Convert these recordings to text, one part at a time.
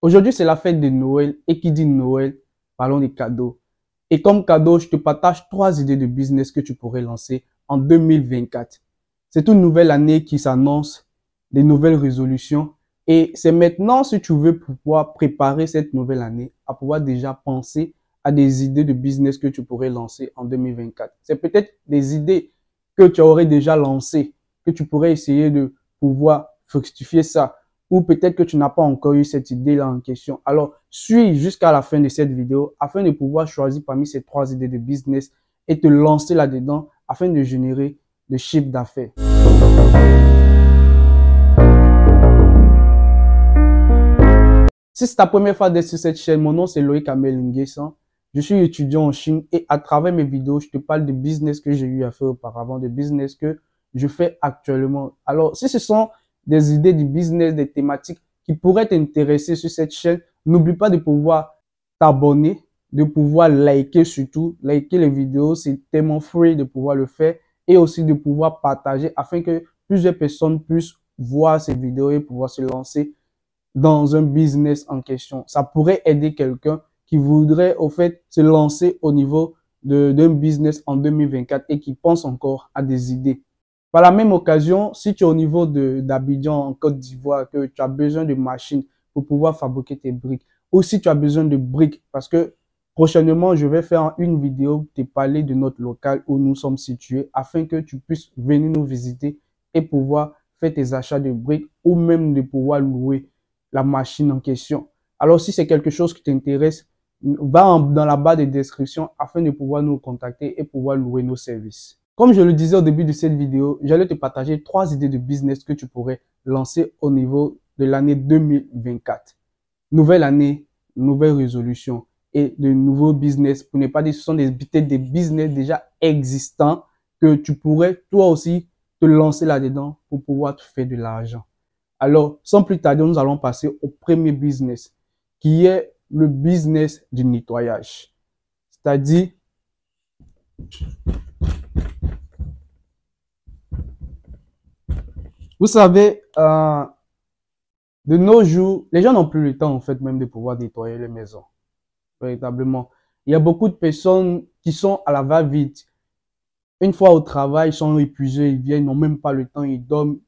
Aujourd'hui, c'est la fête de Noël et qui dit Noël, parlons des cadeaux. Et comme cadeau, je te partage 3 idées de business que tu pourrais lancer en 2024. C'est une nouvelle année qui s'annonce, des nouvelles résolutions. Et c'est maintenant, si tu veux pouvoir préparer cette nouvelle année, à pouvoir déjà penser à des idées de business que tu pourrais lancer en 2024. C'est peut-être des idées que tu aurais déjà lancées, que tu pourrais essayer de pouvoir fructifier ça. Ou peut-être que tu n'as pas encore eu cette idée-là en question. Alors, suis jusqu'à la fin de cette vidéo afin de pouvoir choisir parmi ces 3 idées de business et te lancer là-dedans afin de générer le chiffre d'affaires. Si c'est ta première fois d'être sur cette chaîne, mon nom c'est Loïc Amel Nguessan. Je suis étudiant en Chine et à travers mes vidéos, je te parle de business que j'ai eu à faire auparavant, de business que je fais actuellement. Alors, si ce sont des idées du business, des thématiques qui pourraient t'intéresser sur cette chaîne, n'oublie pas de pouvoir t'abonner, de pouvoir liker surtout. Liker les vidéos, c'est tellement free de pouvoir le faire et aussi de pouvoir partager afin que plusieurs personnes puissent voir ces vidéos et pouvoir se lancer dans un business en question. Ça pourrait aider quelqu'un qui voudrait au fait se lancer au niveau d'un business en 2024 et qui pense encore à des idées. Par la même occasion, si tu es au niveau d'Abidjan en Côte d'Ivoire, que tu as besoin de machines pour pouvoir fabriquer tes briques, ou si tu as besoin de briques, parce que prochainement, je vais faire une vidéo te parler de notre local où nous sommes situés afin que tu puisses venir nous visiter et pouvoir faire tes achats de briques ou même de pouvoir louer la machine en question. Alors, si c'est quelque chose qui t'intéresse, va dans la barre de description afin de pouvoir nous contacter et pouvoir louer nos services. Comme je le disais au début de cette vidéo, j'allais te partager 3 idées de business que tu pourrais lancer au niveau de l'année 2024. Nouvelle année, nouvelle résolution et de nouveaux business. Pour ne pas dire, ce sont peut-être des business déjà existants que tu pourrais toi aussi te lancer là-dedans pour pouvoir te faire de l'argent. Alors, sans plus tarder, nous allons passer au premier business, qui est le business du nettoyage. C'est-à-dire, vous savez, de nos jours, les gens n'ont plus le temps, en fait, même de pouvoir nettoyer les maisons. Véritablement. Il y a beaucoup de personnes qui sont à la va-vite. Une fois au travail, ils sont épuisés, ils viennent, ils n'ont même pas le temps, ils dorment.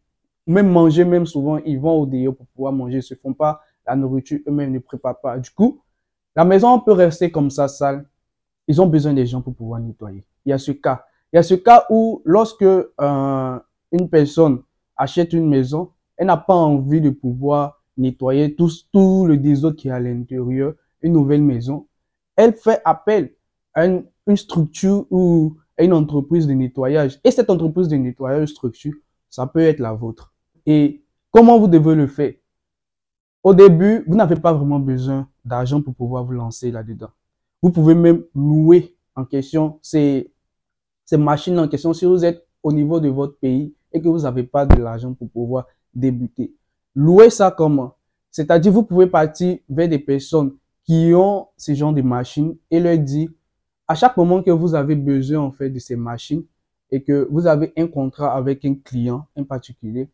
Même manger, même souvent, ils vont au dehors pour pouvoir manger. Ils ne se font pas la nourriture, eux-mêmes ne préparent pas. Du coup, la maison peut rester comme ça, sale. Ils ont besoin des gens pour pouvoir nettoyer. Il y a ce cas. Il y a ce cas où, lorsque une personne achète une maison, elle n'a pas envie de pouvoir nettoyer tout le désordre qui est à l'intérieur, une nouvelle maison. Elle fait appel à une structure ou à une entreprise de nettoyage. Et cette entreprise de nettoyage structure, ça peut être la vôtre. Et comment vous devez le faire? Au début, vous n'avez pas vraiment besoin d'argent pour pouvoir vous lancer là-dedans. Vous pouvez même louer en question ces machines en question si vous êtes au niveau de votre pays et que vous n'avez pas de l'argent pour pouvoir débuter. Louer ça comment? C'est-à-dire, vous pouvez partir vers des personnes qui ont ce genre de machines et leur dire, à chaque moment que vous avez besoin en fait de ces machines et que vous avez un contrat avec un client en particulier,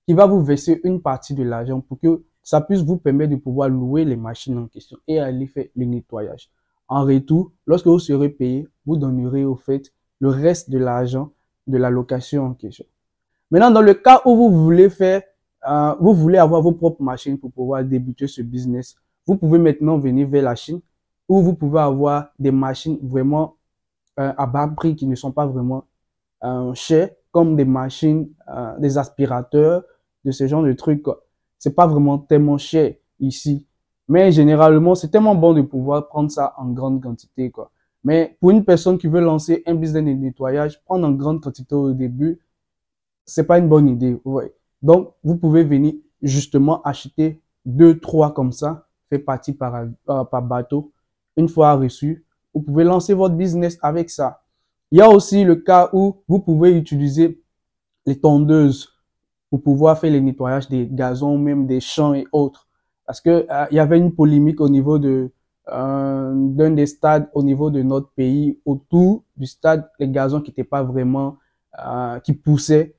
qui va vous verser une partie de l'argent pour que ça puisse vous permettre de pouvoir louer les machines en question et aller faire le nettoyage. En retour, lorsque vous serez payé, vous donnerez au fait le reste de l'argent de la location en question. Maintenant, dans le cas où vous voulez faire, vous voulez avoir vos propres machines pour pouvoir débuter ce business, vous pouvez maintenant venir vers la Chine où vous pouvez avoir des machines vraiment à bas prix qui ne sont pas vraiment chères, comme des machines, des aspirateurs, de ce genre de trucs. C'est pas vraiment tellement cher ici. Mais généralement, c'est tellement bon de pouvoir prendre ça en grande quantité, quoi. Mais pour une personne qui veut lancer un business de nettoyage, prendre en grande quantité au début, c'est pas une bonne idée. Ouais. Donc, vous pouvez venir justement acheter 2, 3 comme ça, fait partie par bateau. Une fois reçu, vous pouvez lancer votre business avec ça. Il y a aussi le cas où vous pouvez utiliser les tondeuses pour pouvoir faire le nettoyage des gazons, même des champs et autres. Parce que il y avait une polémique au niveau d'un des stades au niveau de notre pays, autour du stade, les gazons qui n'étaient pas vraiment, qui poussaient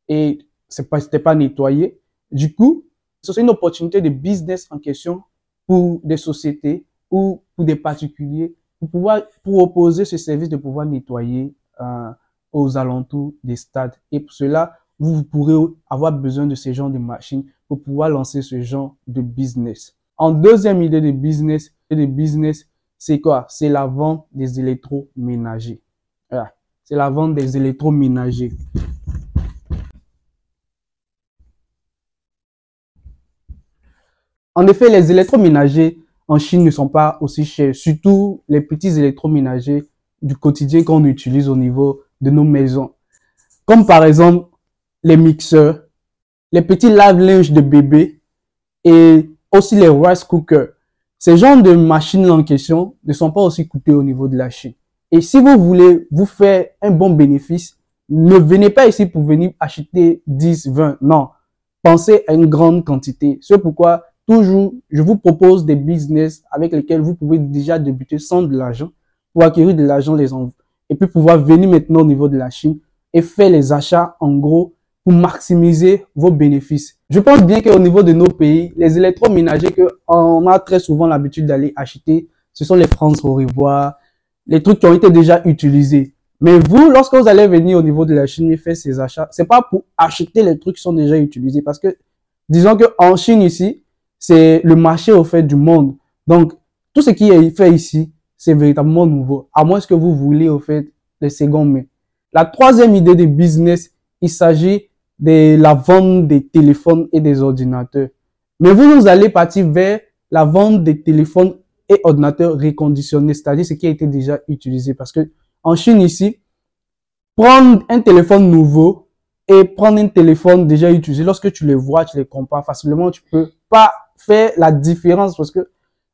et c'était pas nettoyé. Du coup, c'est une opportunité de business en question pour des sociétés ou pour des particuliers pour proposer ce service de pouvoir nettoyer aux alentours des stades. Et pour cela, vous pourrez avoir besoin de ce genre de machines pour pouvoir lancer ce genre de business. En deuxième idée de business, c'est quoi? C'est la vente des électroménagers. Voilà. C'est la vente des électroménagers. En effet, les électroménagers en Chine ne sont pas aussi chers, surtout les petits électroménagers du quotidien qu'on utilise au niveau de nos maisons. Comme par exemple les mixeurs, les petits lave-linges de bébé et aussi les rice cookers. Ces genres de machines en question ne sont pas aussi coûteux au niveau de la Chine. Et si vous voulez vous faire un bon bénéfice, ne venez pas ici pour venir acheter 10, 20. Non, pensez à une grande quantité. C'est pourquoi toujours, je vous propose des business avec lesquels vous pouvez déjà débuter sans de l'argent pour acquérir de l'argent et puis pouvoir venir maintenant au niveau de la Chine et faire les achats en gros pour maximiser vos bénéfices. Je pense bien qu'au niveau de nos pays, les électroménagers qu'on a très souvent l'habitude d'aller acheter, ce sont les France au revoir, les trucs qui ont été déjà utilisés. Mais vous, lorsque vous allez venir au niveau de la Chine et faire ces achats, c'est pas pour acheter les trucs qui sont déjà utilisés parce que, disons que en Chine ici, c'est le marché au fait du monde. Donc, tout ce qui est fait ici, c'est véritablement nouveau. À moins que vous voulez au fait le second main. La troisième idée de business, il s'agit de la vente des téléphones et des ordinateurs. Mais vous allez partir vers la vente des téléphones et ordinateurs réconditionnés, c'est-à-dire ce qui a été déjà utilisé. Parce que en Chine ici, prendre un téléphone nouveau et prendre un téléphone déjà utilisé, lorsque tu les vois, tu les compares facilement, tu peux pas faire la différence parce que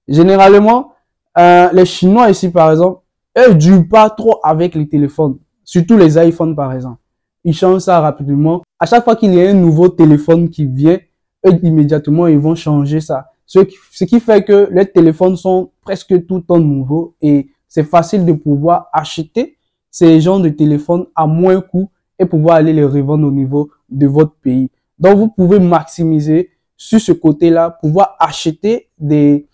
généralement, les Chinois ici par exemple, eux ne durent pas trop avec les téléphones, surtout les iPhones par exemple. Ils changent ça rapidement. À chaque fois qu'il y a un nouveau téléphone qui vient, eux immédiatement ils vont changer ça. Ce qui fait que les téléphones sont presque tout le temps nouveaux et c'est facile de pouvoir acheter ces genres de téléphones à moins coût et pouvoir aller les revendre au niveau de votre pays. Donc vous pouvez maximiser sur ce côté-là, pouvoir acheter des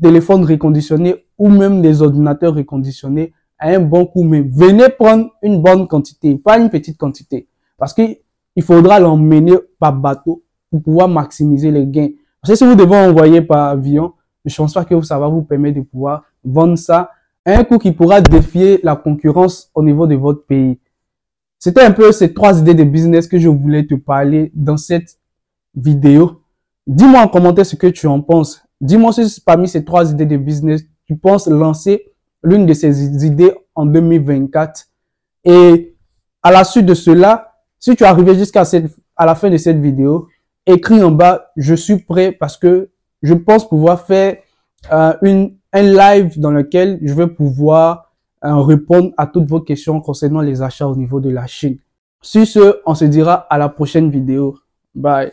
téléphones réconditionnés ou même des ordinateurs réconditionnés à un bon coût. Mais venez prendre une bonne quantité, pas une petite quantité. Parce qu'il faudra l'emmener par bateau pour pouvoir maximiser les gains. Parce que si vous devez envoyer par avion, je ne pense pas que ça va vous permettre de pouvoir vendre ça à un coût qui pourra défier la concurrence au niveau de votre pays. C'était un peu ces trois idées de business que je voulais te parler dans cette vidéo. Dis-moi en commentaire ce que tu en penses. Dis-moi si parmi ces trois idées de business, tu penses lancer l'une de ces idées en 2024. Et à la suite de cela, si tu es arrivé à la fin de cette vidéo, écris en bas, je suis prêt parce que je pense pouvoir faire un live dans lequel je vais pouvoir répondre à toutes vos questions concernant les achats au niveau de la Chine. Sur ce, on se dira à la prochaine vidéo. Bye.